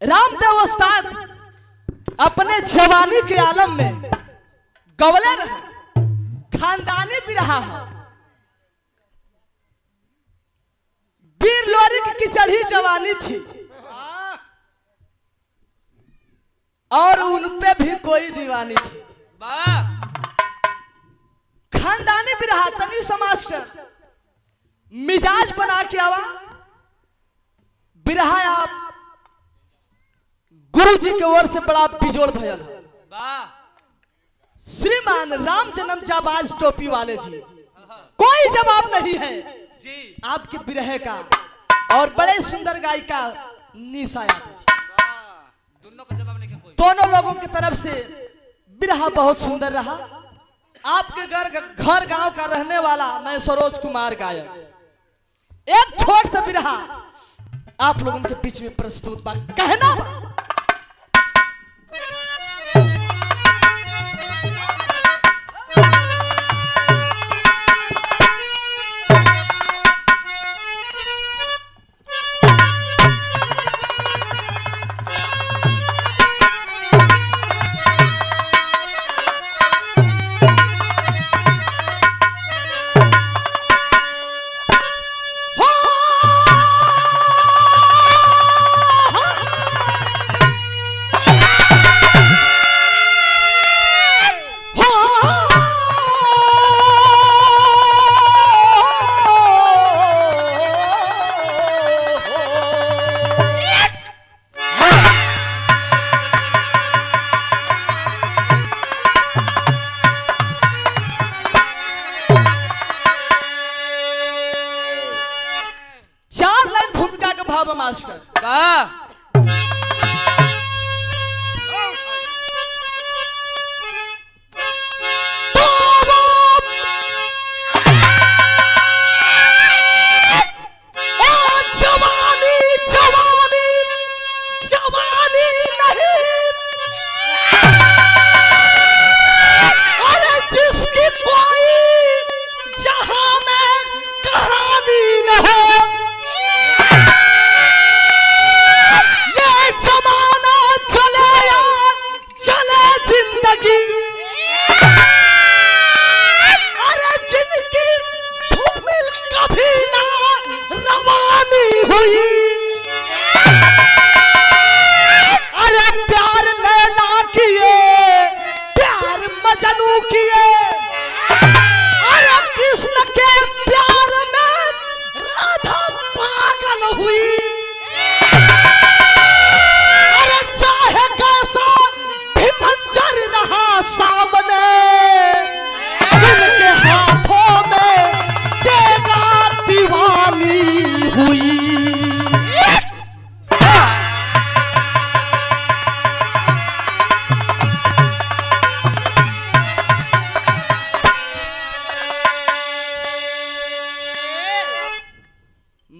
रामदेव उस्ताद अपने जवानी के आलम में गवले रहे, खानदानी भी रहा है। वीर लोरिक की चढ़ी जवानी थी और उनपे भी कोई दीवानी थी। खानदानी भी रहा। तनी मास्टर मिजाज बना के आवा बिरहा आप गुरु जी की ओर से बड़ा बिजोड़ भयल है। श्रीमान राम जन्म जाबाज टोपी वाले जी, कोई जवाब नहीं है जी आपके बिरहे का। और बड़े सुंदर गायिका निशा यादव जी, दोनों का जवाब नहीं। दोनों लोगों की तरफ से बिरहा बहुत सुंदर रहा। आपके घर गांव का रहने वाला मैं सरोज कुमार गायक एक छोट सा बिरहा आप लोगों के बीच में प्रस्तुत बा कहना बा।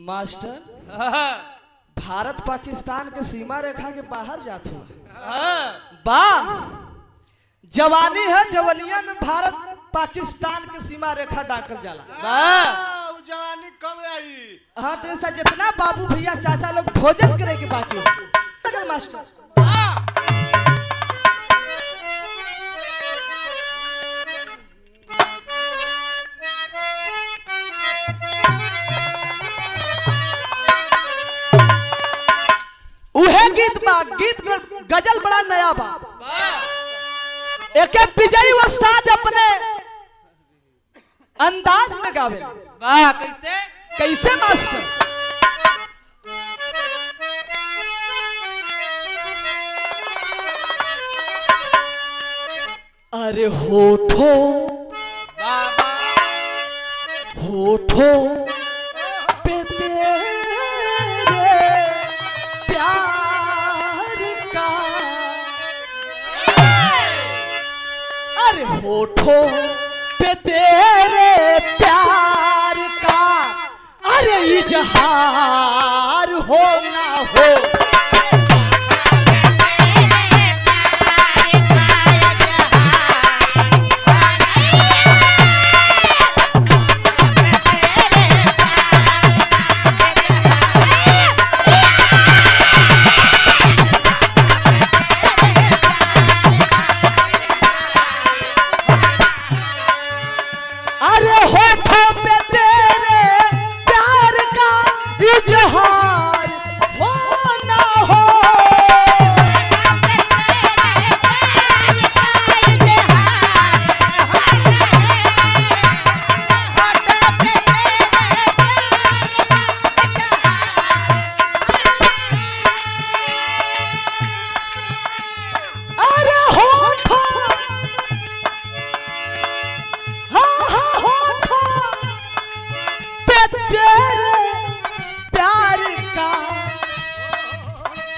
मास्टर भारत पाकिस्तान के सीमा रेखा के बाहर जात हुआ बा जवानी है। जवनिया में भारत पाकिस्तान के सीमा रेखा डाकल जाला जवानी कब आई। हाँ तो ऐसा जितना बाबू भैया चाचा लोग भोजन करे के बाकी हो मास्टर गीत बा। गीत गजल बड़ा नया बा। एक विजयी उस्ताद अपने अंदाज में गावे। वाह कैसे कैसे मास्टर अरे होठो बाबा होठो होठों पे तेरे प्यार का अरे इजहार हो ना हो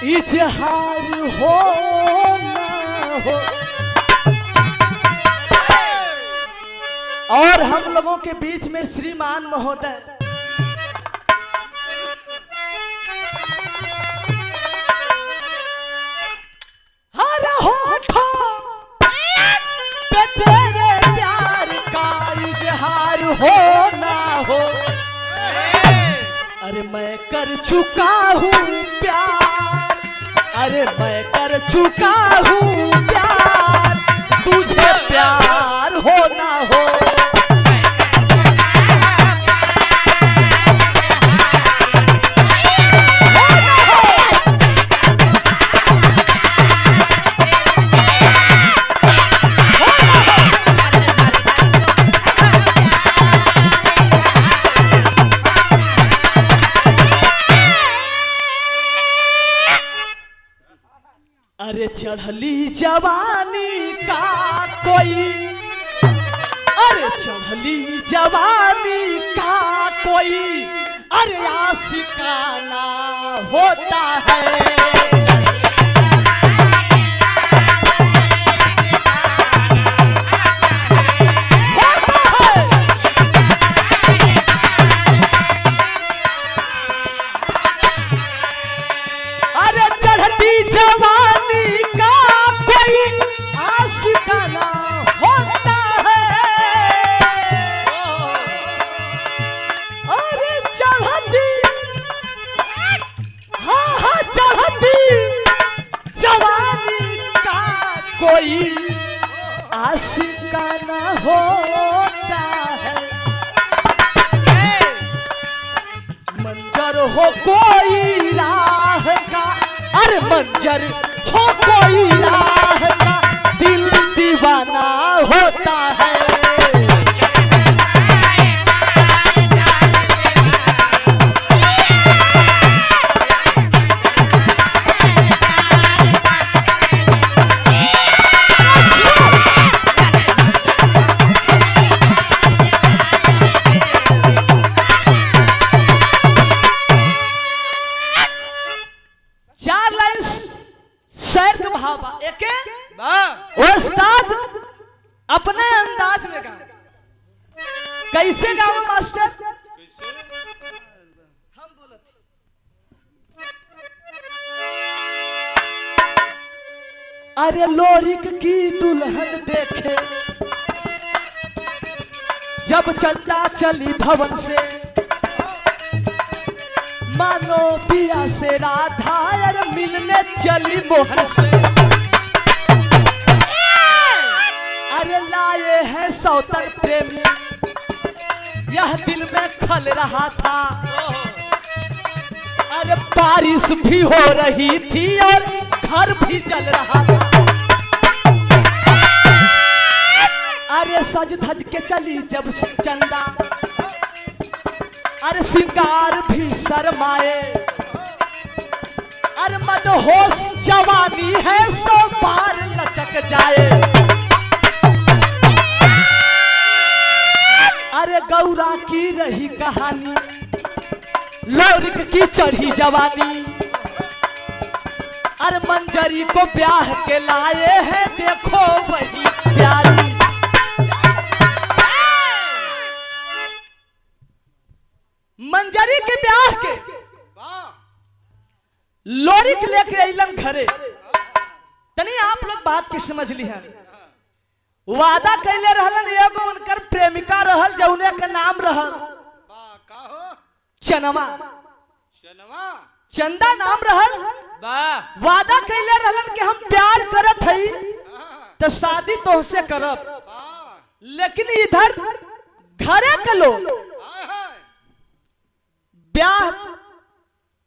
इजहार हो ना हो। और हम लोगों के बीच में श्रीमान महोदय हर होठों पे तेरे प्यार का इजहार हो ना हो। अरे मैं कर चुका हूँ प्यार, अरे मैं कर चुका हूँ प्यार, तुझे प्यार हो ना हो। अरे चढ़ली जवानी का कोई, अरे चढ़ली जवानी का कोई, अरे आशिकाना होता है। अरे चढ़ती जवानी का कोई आशिकाना होता है। अरे चढ़ती, हाँ हाँ चढ़ती जवानी का कोई आशिकाना होता है। मंजर हो कोई राह का, अरे मंजर हो कोई राह का, दिल दीवाना होता है। चार लाइन शेर के भाव एक उस्ताद अपने अंदाज में गा। कैसे गाओ मास्टर? हम बोलत अरे लोरिक की दुल्हन देखे जब चलता चली भवन से, मानो पिया से राधा यार मिलने चली मोहन से। अरे लाए हैं सौतन प्रेमी, यह दिल में खल रहा था। अरे बारिश भी हो रही थी और घर भी जल रहा था। अरे सज धज के चली जब चंदा, अरे सिंगार भी शर्माए। अरे मदहोश जवानी है सो पार लचक जाए। अरे गौरा की रही कहानी, लोरिक की चढ़ी जवानी। अरे मंजरी को ब्याह के लाए हैं, देखो वही प्यारी। मंजरी के ब्याह के लोरिक लेके अइलन घरे। तनी आप लोग बात की समझ ली है। वादा कैले रहलन, एगो उनकर प्रेमिका रहल जौने का नाम रहल चनवा, चंदा नाम रहल। वादा कैले रहलन कि हम प्यार करत हई तो शादी तोहसे करब। लेकिन इधर घरे के लोग ब्याह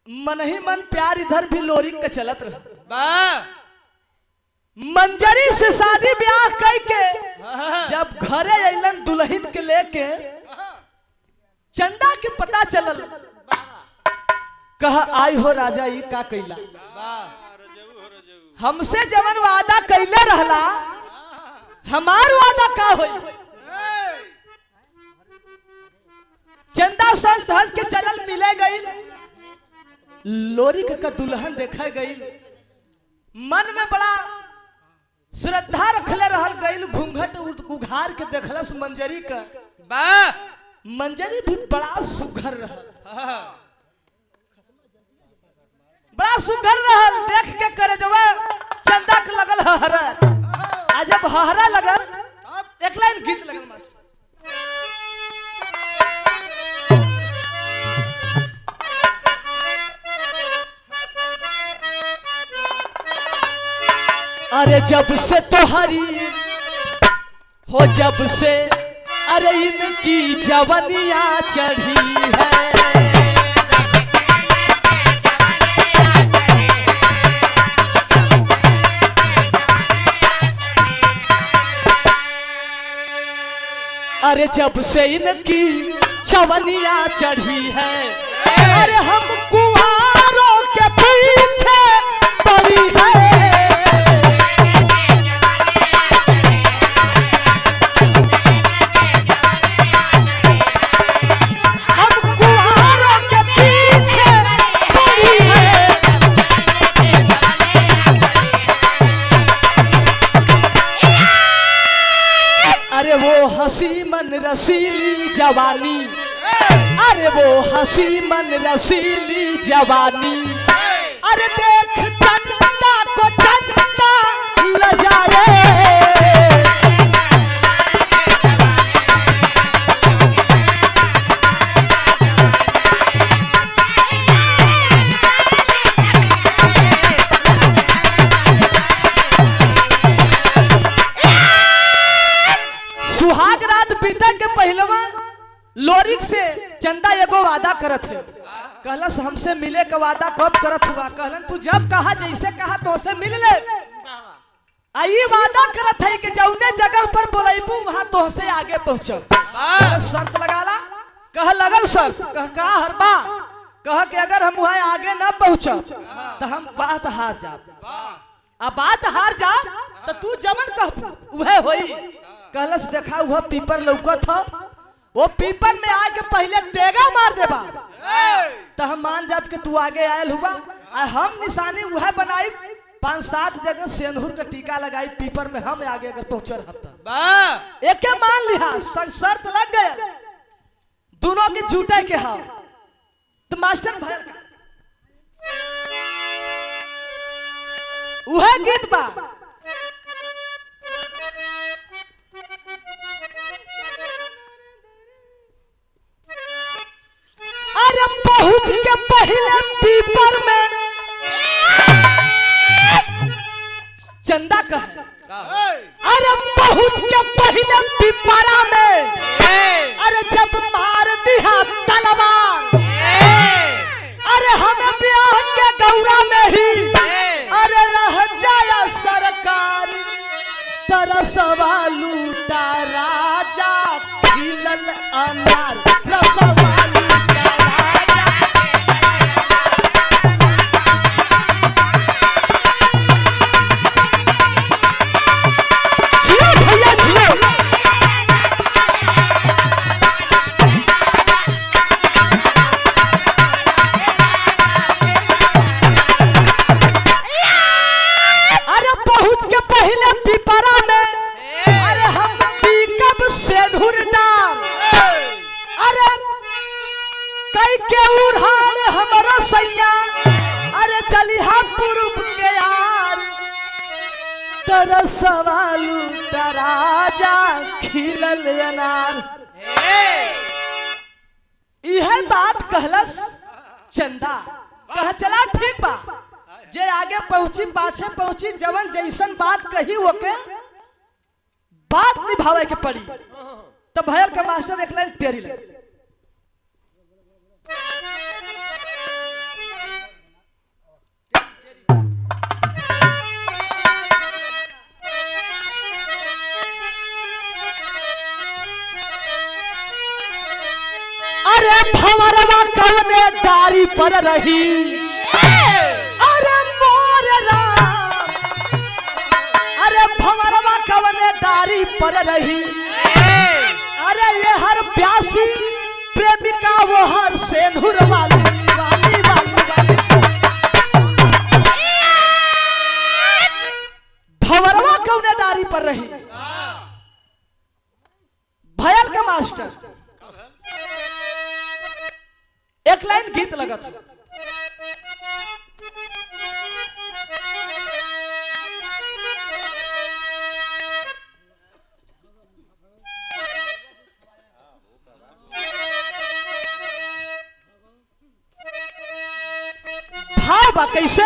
मन ही मन प्यार इधर भी लोरिक का चलत रहा। मंजरी से शादी ब्याह करके जब घरे अइलन दुल्हन के लेके, चंदा के पता चलल। कहा आई हो राजा ई का कैला, हमसे जवन वादा कैले रहला हमार वादा का होई। चंदा सज धज के चलल मिले गई। लोरी का दुल्हन देखा गई, मन में बड़ा श्रद्धा रखले रहल गई, घूंघट उघार के देखलस मंजरी का। मंजरी भी बड़ा सुघर रहल, बड़ा सुघर रहल। देख के करे जब चंदा के लगल हहरा, आ जब हहरा लगल एक लाइन गीत लगल मास्टर। अरे जब से तोहरी हो, जब से अरे इनकी जवनिया चढ़ी है, अरे जब से इनकी जवनिया चढ़ी है, अरे हम कुंवारों के पीछे पड़ी है। अरे वो हंसी मन रसीली जवानी, अरे वो हंसी मन रसीली जवानी, अरे देख चंदा को चंदा लजाए। सुहाग रात बीते के पहलवा लोरिक से चंदा एगो वादा करत है, कहलस हमसे मिले का वादा कब करत हुआ, कहलन तू जब कहा जैसे कहा तो से मिल ले। आई वादा करत है कि जौने जगह पर बोलेबू वहां तो से आगे पहुंचब। शर्त लगाला, कह लगल शर्त, कह हर बा, कह कि अगर हम वहां आगे न पहुंचब तो हम बात हार जाब। अब बात हार जा तो तू जमन कहबू वह होई। कहलस देखा वह पीपर लौकत हो, वो पीपर में आके पहले देगा मार देबा तो हम मान जाब कि तू आगे आयल हुआ। हम निशानी वह बनाई, 5-7 जगह सेंदूर का टीका लगाई पीपर में, हम आगे अगर पहुंच रहता एक मान लिहा। शर्त लग गया दोनों के झूठे के हाव। तो मास्टर भयल का वह गीत बा, अरे पहुंच के पहले पीपर में चंदा कह, अरे पहुंच के पहले पीपरा में, अरे जब मार दिया तलवार, अरे हमें ब्याह के गौरा में ही अरे रह जाया सरकार। तरसवा लूटा राजा खिलल अनार, रसवा लूटा राजा। जियो भैया जियो। अरे पहुंच के पहले पीपरा में, अरे हम पीकब सेंदूर डाल, अरे कई के उड़ान हमारा सैया, अरे चलिहा पूर्व के यार। तेरा सवाल राजा खिलल अनार। यह बात कहलस चंदा, कह चला ठीक बा, जे आगे पहुंची पाछे पहुंची, जवन जैसन बात कही ओके बात निभावे के पड़ी। तब भैया का मास्टर एक लाइन टेरी लगे, अरे भंवरवा कवने डारी पर रही, अरे मोर राम, अरे भंवरवा कवने डारी पर रही, अरे ये हर प्यासी प्रेमिका वो हर सेंधुर वाली वाली वाली वाली। भाव बा कैसे?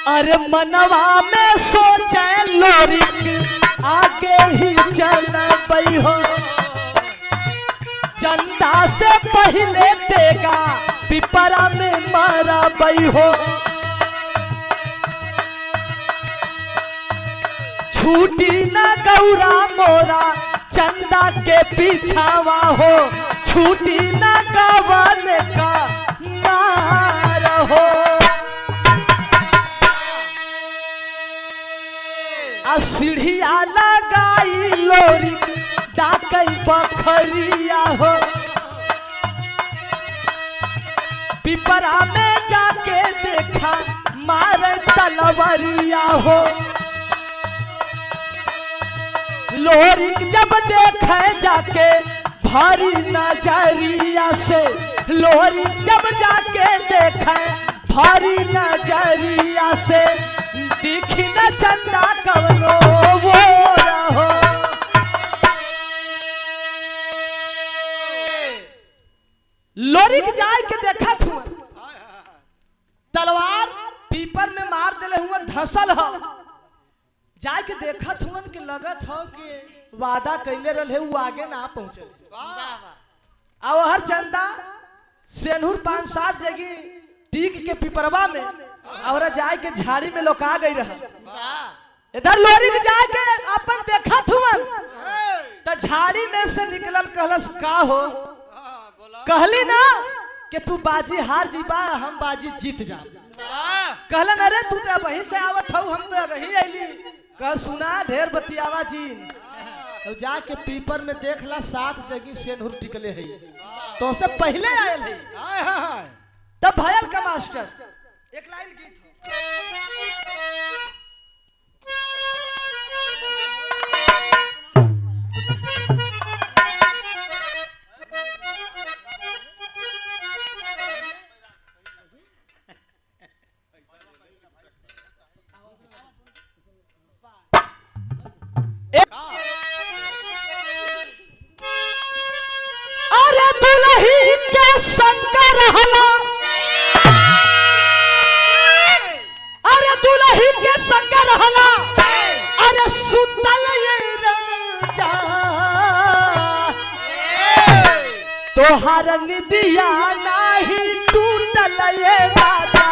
अरे मनवा में सोचे लोरिक आगे ही चलबई हो, चंदा से पहले देगा पिपरा में मरबई हो। छूटी न गौरा मोरा चंदा के पीछावा हो, छूटी न गवन का नार हो। सीढ़िया लगाई लोरी डाकई बखरिया हो, पिपरा में जाके देखा मार तलवरिया हो। लोरी जब देखे जाके भारी नजरिया से, लोरी जब जाके देखे भारी नजरिया से, दिखी न चंदा कवनो वो रहो। लोरिक जाए के देखा था तलवार पीपर में मार दिले हुआ धसल हो, जाए के देखा था कि लगत हो कि वादा कैले रहे वो आगे ना पहुंचे। अब हर चंदा सेनूर 5-7 जगह टीक के पिपरवा में और जाए के झाड़ी में लोका गई रहा। इधर लोरी के जाए के अपन देखा थुमन तो झाड़ी में से निकलल कहलस का हो, कहली ना कि तू बाजी हार जीबा हम बाजी जीत जा। कहलन अरे तू तो वहीं से आवत हो, हम तो वहीं आईली। कह सुना ढेर बतियावा जी, तो जाके पीपर में देखला 7 जगह सेनूर टिकले है, तो उससे पहले आयल है। तब भयल का मास्टर एक लाइन गीत अरे दुल्ही के शंकर हला, अरे दुल्ही के शंकर हला, अरे सुतल ये राजा तोहार निदिया नाही टूटल ये राजा।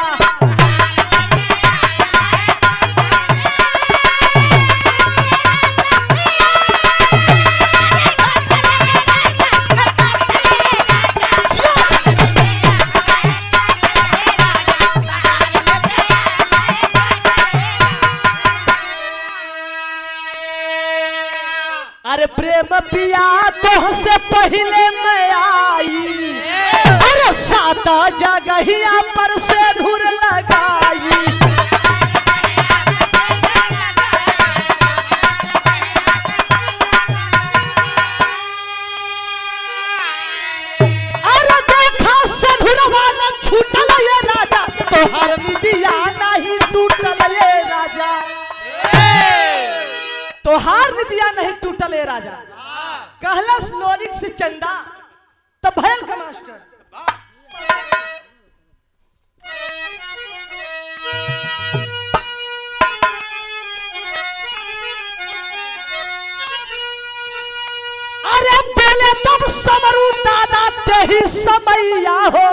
अरे प्रेम पिया तो से पहले मैं आई, अरे 7 जगहिया पर से घुर लगाई। अरे देखा से घुरवा न छूटल ये राजा तोहर निदिया नहीं टूटल ये राजा, तोहार निदिया नहीं टूटल ए राजा। कहलस लोरिक से चंदा तब भयल का मास्टर अरे बोले तब समरू दादा ते ही समैया हो।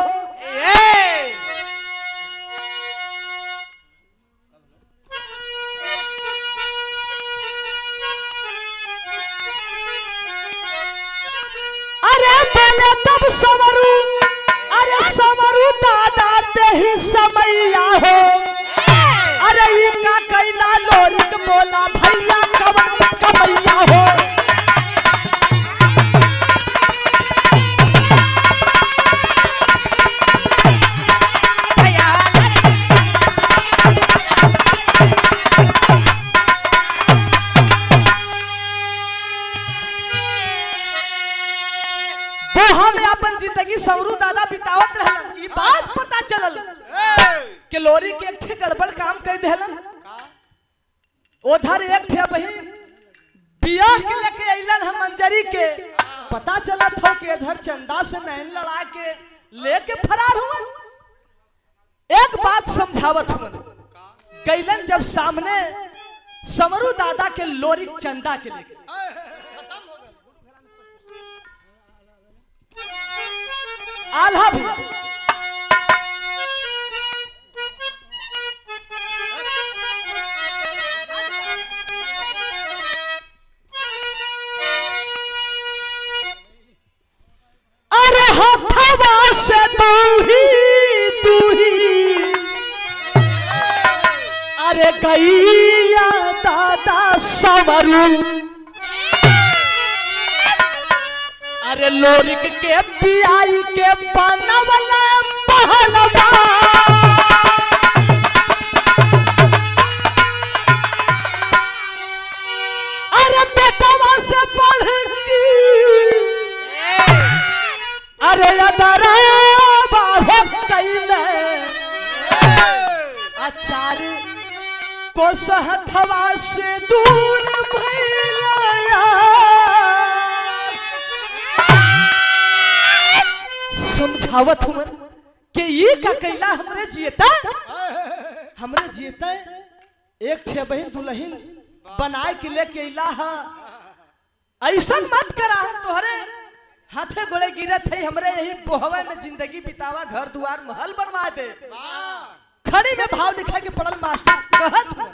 तब समरू, अरे समरू दादा ते ही समैया हो। अरे इनका कैला लोरिक बोला भैया कब समैया हो। जिंदगी समरू दादा बितावत रहलन, ई बात पता चलल कि लोरी के एक ठे गड़बड़ काम कर देलन। उधर एक ठे बहिन बियाह के लेके अइलन हम मंजरी के, पता चला था कि इधर चंदा से नैन लड़ा के लेके फरार हुआ। एक बात समझावत हुआ, कैलन जब सामने समरू दादा के लोरी चंदा के लेके आल्हा भी अरे हथवा से तू ही अरे गैया दादा समरू अरे लोरिक के पियाई के बनवला पहलवा अरे बेटवा से पढ़ की अरे अदरा बाहो कैले आचार्य को सहथवा से दूर भैया समझावत हूँ कि ये का कैला हमरे जियता एक ठे बहन दुल्हन बनाए के लेके इलाहा ऐसा मत करा, हम तोहरे हाथे गोले गिरत है, हमरे यही बोहवे में जिंदगी बितावा, घर दुआर महल बनवा दे। खड़ी में भाव लिखा के पढ़ल मास्टर कहत हूँ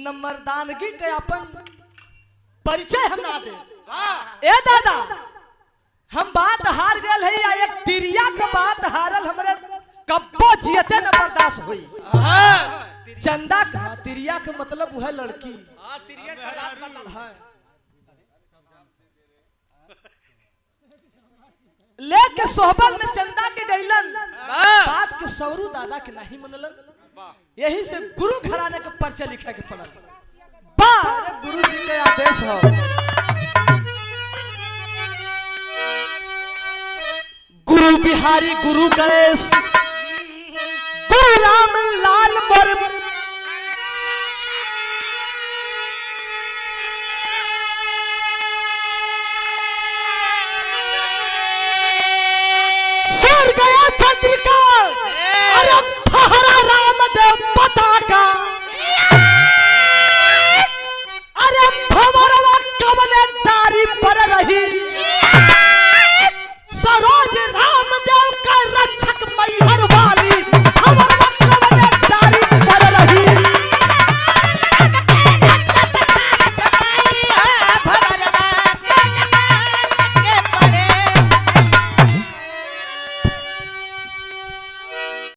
नम्रदानगी के अपन परिचय हम ना दे। ए दादा हम बात हार गए है या एक तिरिया के बात हारल हमरे कब्बो जियते न बर्दाश्त हुई। चंदा का तिरिया के मतलब वह लड़की लेके सोहबत में चंदा के गईलन, बात के सवरू दादा के नहीं मनलन, यही से गुरु घराने का पर्चा लिखा के पड़ल। गुरु जी के आदेश हो। गुरु बिहारी गुरु गणेश